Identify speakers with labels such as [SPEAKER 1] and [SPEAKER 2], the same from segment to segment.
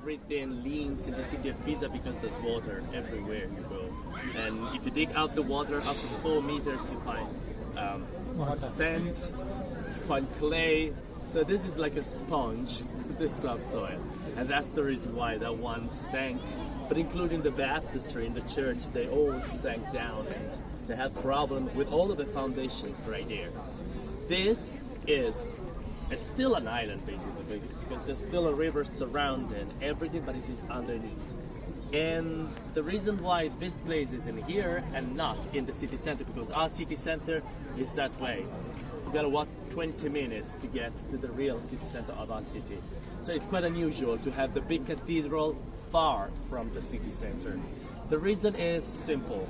[SPEAKER 1] everything leans in the city of Pisa because there's water everywhere you go. And if you dig out the water up to 4 meters, you find sand, you find clay. So this is like a sponge, the subsoil. And that's the reason why that one sank. But including the baptistry in the church, they all sank down and they had problems with all of the foundations right there. This is, it's still an island basically, because there's still a river surrounding everything, but it is underneath. And the reason why this place is in here and not in the city center, because our city center is that way. You gotta walk 20 minutes to get to the real city center of our city. So it's quite unusual to have the big cathedral far from the city center. The reason is simple.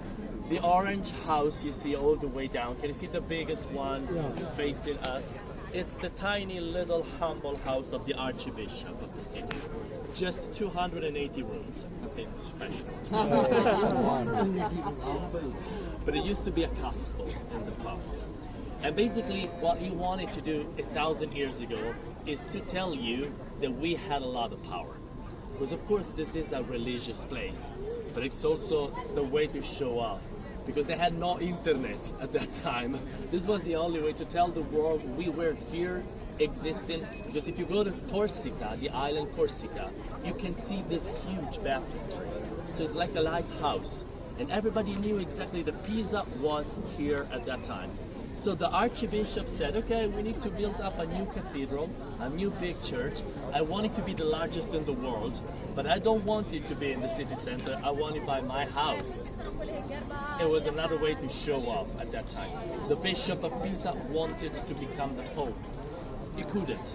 [SPEAKER 1] The orange house you see all the way down, can you see the biggest one facing us? It's the tiny little humble house of the Archbishop of the city. Just 280 rooms, nothing special. But it used to be a castle in the past. And basically what he wanted to do 1,000 years ago is to tell you that we had a lot of power. Because of course this is a religious place, but it's also the way to show off. Because they had no internet at that time. This was the only way to tell the world we were here existing. Because if you go to Corsica, the island Corsica, you can see this huge baptistry. So it's like a lighthouse. And everybody knew exactly that Pisa was here at that time. So the Archbishop said, okay, we need to build up a new cathedral, a new big church. I want it to be the largest in the world, but I don't want it to be in the city center. I want it by my house. It was another way to show off at that time. The Bishop of Pisa wanted to become the Pope. He couldn't,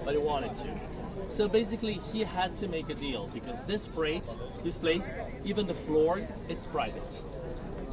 [SPEAKER 1] but he wanted to. So basically he had to make a deal because this place, even the floor, it's private.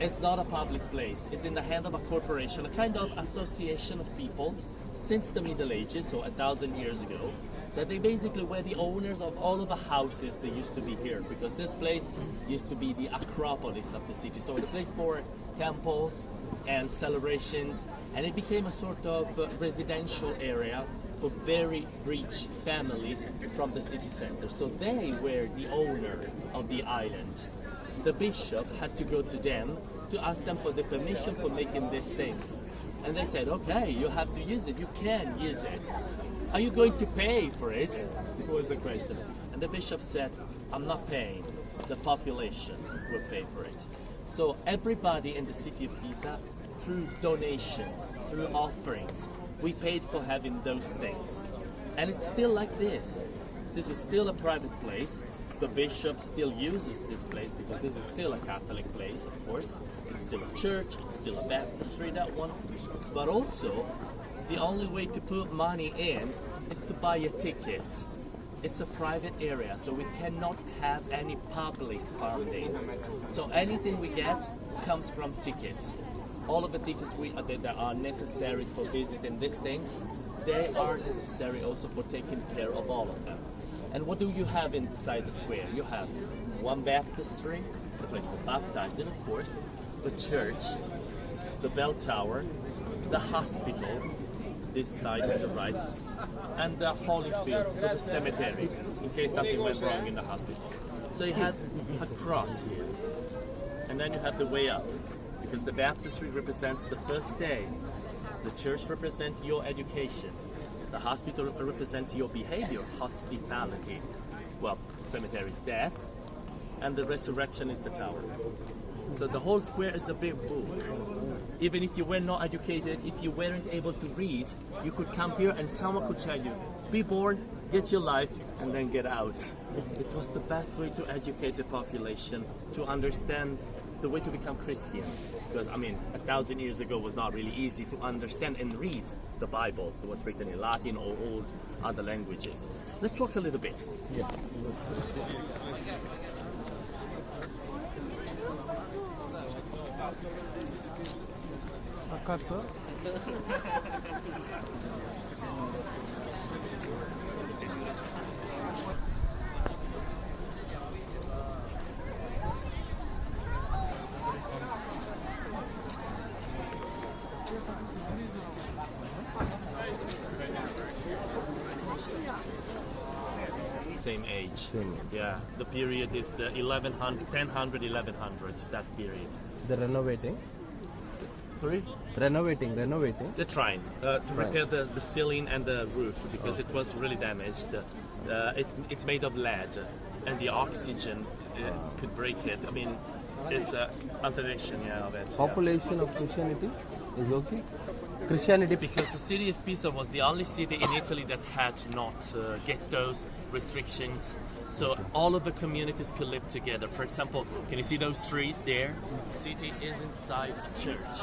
[SPEAKER 1] It's not a public place. It's in the hand of a corporation, a kind of association of people since the Middle Ages, so 1,000 years ago, that they basically were the owners of all of the houses that used to be here, because this place used to be the Acropolis of the city. So the place for temples and celebrations, and it became a sort of residential area for very rich families from the city center. So they were the owner of the island. The bishop had to go to them to ask them for the permission for making these things. And they said, okay, you have to use it, you can use it. Are you going to pay for it? Was the question. And the bishop said, I'm not paying, the population will pay for it. So everybody in the city of Pisa, through donations, through offerings, we paid for having those things. And it's still like this. This is still a private place. The bishop still uses this place because this is still a Catholic place, of course. It's still a church, it's still a baptistry, that one. But also, the only way to put money in is to buy a ticket. It's a private area, so we cannot have any public fundings. So anything we get comes from tickets. All of the tickets that are necessary for visiting these things, they are necessary also for taking care of all of them. And what do you have inside the square? You have one baptistry, the place for baptizing, of course, the church, the bell tower, the hospital, this side to the right, and the holy field, so the cemetery, in case something went wrong in the hospital. So you have a cross here, and then you have the way up, because the baptistry represents the first day, the church represents your education, the hospital represents your behavior, hospitality. Well, the cemetery is death, and the resurrection is the tower. So the whole square is a big book. Even if you were not educated, if you weren't able to read, you could come here and someone could tell you, be born, get your life, and then get out. It was the best way to educate the population, to understand the way to become Christian. Because, I mean, 1,000 years ago was not really easy to understand and read the Bible. It was written in Latin or old other languages. Let's walk a little bit.
[SPEAKER 2] Yeah.
[SPEAKER 1] same age.
[SPEAKER 2] Same age.
[SPEAKER 1] Yeah, the period is the 1100, 1000, 1100s, that period.
[SPEAKER 2] They're renovating.
[SPEAKER 1] Sorry?
[SPEAKER 2] Renovating.
[SPEAKER 1] They're trying to repair the ceiling and the roof because it was really damaged. It's made of lead and the oxygen could break it. I mean, it's a alteration of it.
[SPEAKER 2] Population of Christianity is okay. Christianity
[SPEAKER 1] Because the city of Pisa was the only city in Italy that had not ghettos, restrictions. So all of the communities could live together. For example, can you see those trees there? The city is inside a church,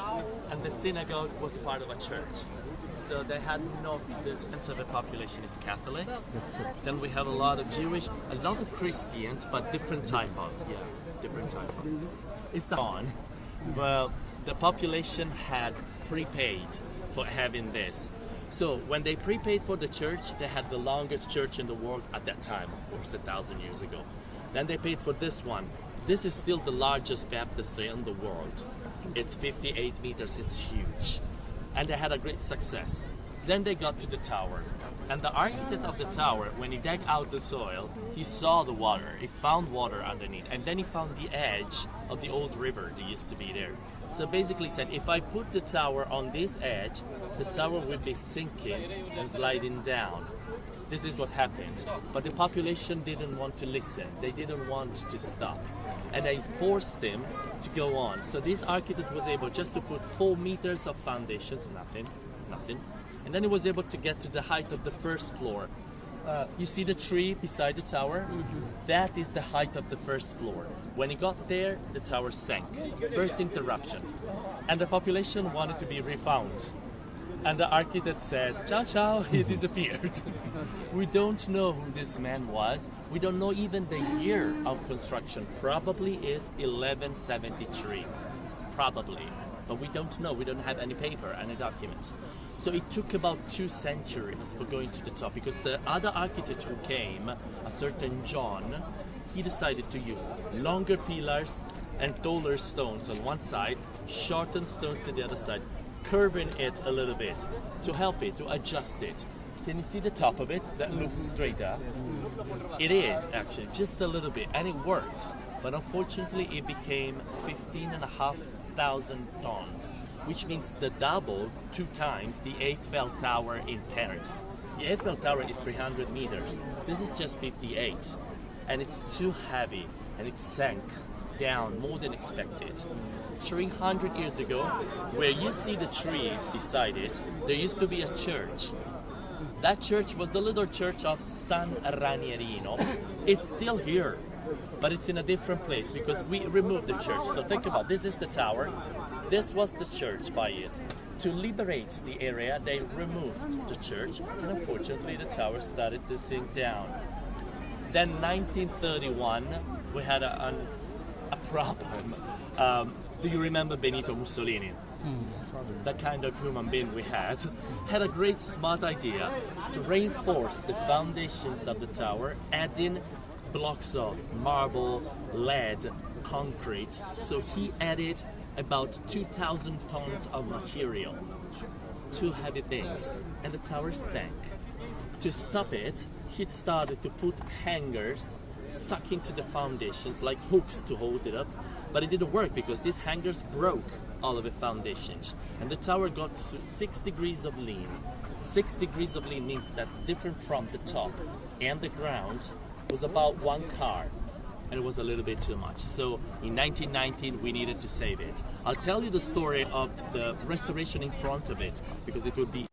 [SPEAKER 1] and the synagogue was part of a church. So they had not, the center of the population is Catholic. Then we have a lot of Jewish, a lot of Christians, but different type of. It's the on. Well, the population had prepaid for having this. So when they prepaid for the church, they had the longest church in the world at that time, of course, 1,000 years ago. Then they paid for this one. This is still the largest baptistry in the world. It's 58 meters, it's huge. And they had a great success. Then they got to the tower. And the architect of the tower, when he dug out the soil, he saw the water. He found water underneath. And then he found the edge of the old river that used to be there. So basically he said, if I put the tower on this edge, the tower will be sinking and sliding down. This is what happened. But the population didn't want to listen. They didn't want to stop. And they forced him to go on. So this architect was able just to put 4 meters of foundations, nothing. And then he was able to get to the height of the first floor. You see the tree beside the tower? That is the height of the first floor. When he got there, the tower sank. First interruption. And the population wanted to be refound. And the architect said, ciao, ciao, he disappeared. We don't know who this man was. We don't know even the year of construction. Probably is 1173. Probably. But we don't know. We don't have any paper, any document. So it took about 2 centuries for going to the top, because the other architect who came, a certain John, he decided to use longer pillars and taller stones on one side, shortened stones to the other side, curving it a little bit to help it, to adjust it. Can you see the top of it that looks straighter? It is actually just a little bit, and it worked. But unfortunately, it became 15,500 tons, which means the double, 2 times the Eiffel Tower in Paris. The Eiffel Tower is 300 meters. This is just 58, and it's too heavy, and it sank down more than expected. 300 years ago, where you see the trees beside it, there used to be a church. That church was the little church of San Ranierino. It's still here, but it's in a different place because we removed the church. So think about, this is the tower. This was the church by it. To liberate the area, they removed the church, and unfortunately the tower started to sink down. Then 1931, we had a problem. Do you remember Benito Mussolini? That kind of human being we had a great smart idea to reinforce the foundations of the tower, adding blocks of marble, lead, concrete. So he added about 2,000 tons of material, 2 heavy things, and the tower sank. To stop it, he started to put hangers stuck into the foundations like hooks to hold it up, but it didn't work because these hangers broke all of the foundations, and the tower got to 6 degrees of lean. 6 degrees of lean means that different from the top and the ground was about 1 car, and it was a little bit too much. So in 1919 we needed to save it. I'll tell you the story of the restoration in front of it because it would be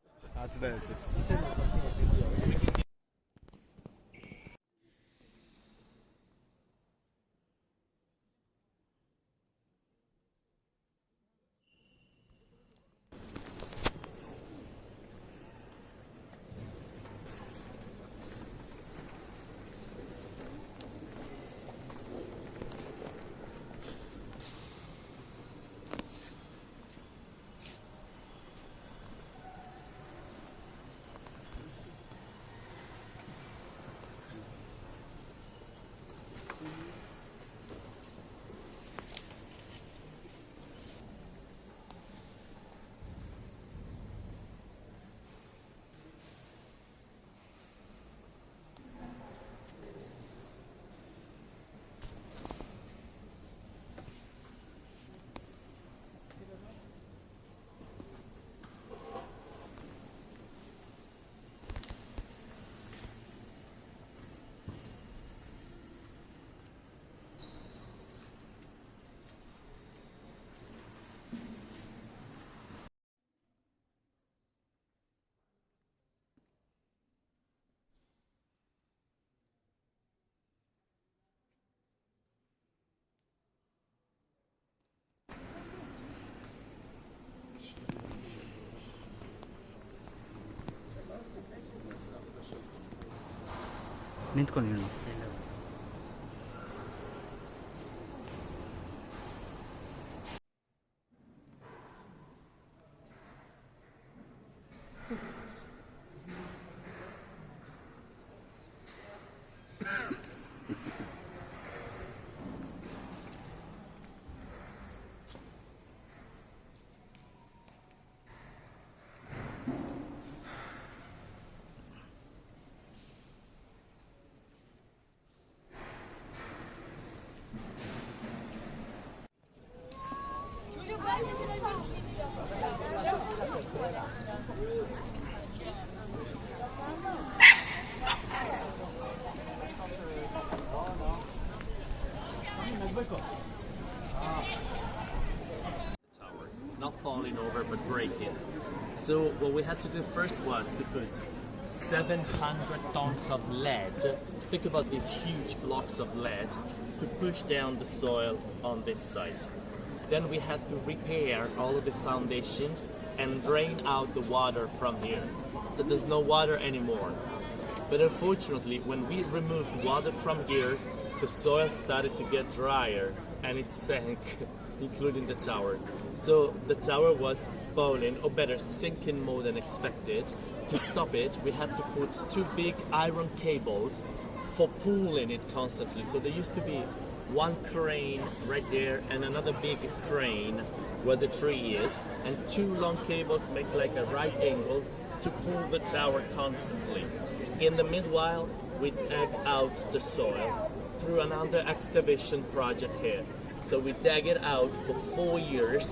[SPEAKER 3] ನಿಂತ್ಕೊಂಡು ಹೇಳು.
[SPEAKER 1] Tower, not falling over but breaking. So what we had to do first was to put 700 tons of lead. Think about these huge blocks of lead to push down the soil on this site. Then we had to repair all of the foundations and drain out the water from here. So there's no water anymore. But unfortunately, when we removed water from here, the soil started to get drier and it sank, including the tower. So the tower was falling, or better, sinking more than expected. To stop it, we had to put 2 big iron cables for pulling it constantly. So there used to be one crane right there and another big crane where the tree is, and 2 long cables make like a right angle to pull the tower constantly. In the meanwhile, we dug out the soil through another excavation project here. So we dug it out for 4 years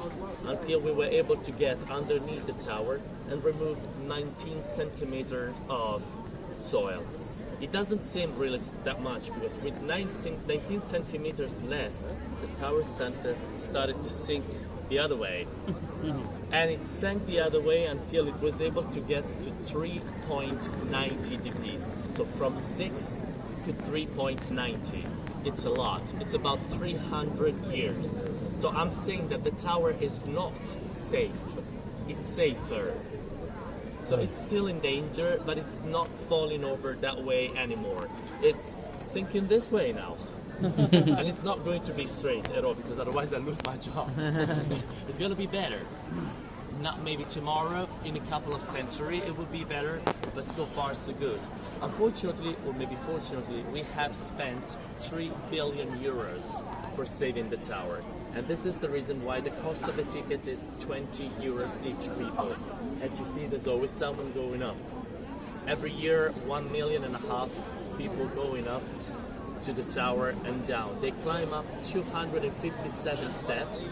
[SPEAKER 1] until we were able to get underneath the tower and remove 19 centimeters of soil. It doesn't seem really that much, because with 19 centimeters less, the tower started to sink the other way. And it sank the other way until it was able to get to 3.90 degrees. So from 6 to 3.90. It's a lot. It's about 300 years. So I'm saying that the tower is not safe. It's safer. So it's still in danger, but it's not falling over that way anymore. It's sinking this way now. And it's not going to be straight at all, because otherwise I lose my job. It's going to be better. Not maybe tomorrow, in a couple of centuries it will be better, but so far so good. Unfortunately, or maybe fortunately, we have spent 3 billion euros for saving the tower. And this is the reason why the cost of the ticket is 20 euros each people. And you see there's always someone going up. Every year, 1.5 million people going up to the tower and down. They climb up 257 steps.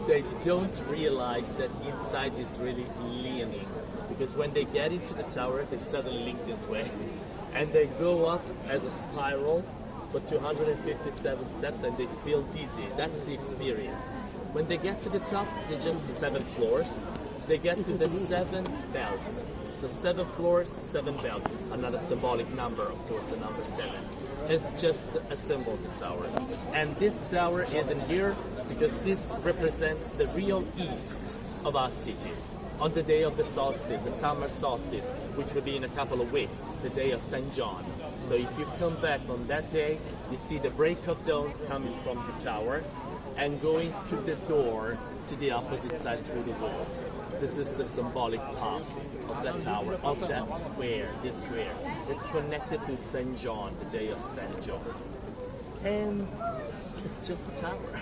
[SPEAKER 1] They don't realize that inside is really leaning, because when they get into the tower, they suddenly lean this way, and they go up as a spiral for 257 steps, and they feel dizzy. That's the experience. When they get to the top, they're just 7 floors. They get to the 7 bells. So 7 floors, 7 bells. Another symbolic number, of course, the number 7. Is just a symbol of the tower. And this tower isn't here because this represents the real east of our city. On the day of the solstice, the summer solstice, which will be in a couple of weeks, the day of St. John. So if you come back on that day, you see the break of dawn coming from the tower and going to the door to the opposite side through the walls. This is the symbolic path of that tower, of that square, this square. It's connected to St. John, the day of St. John. And it's just a tower.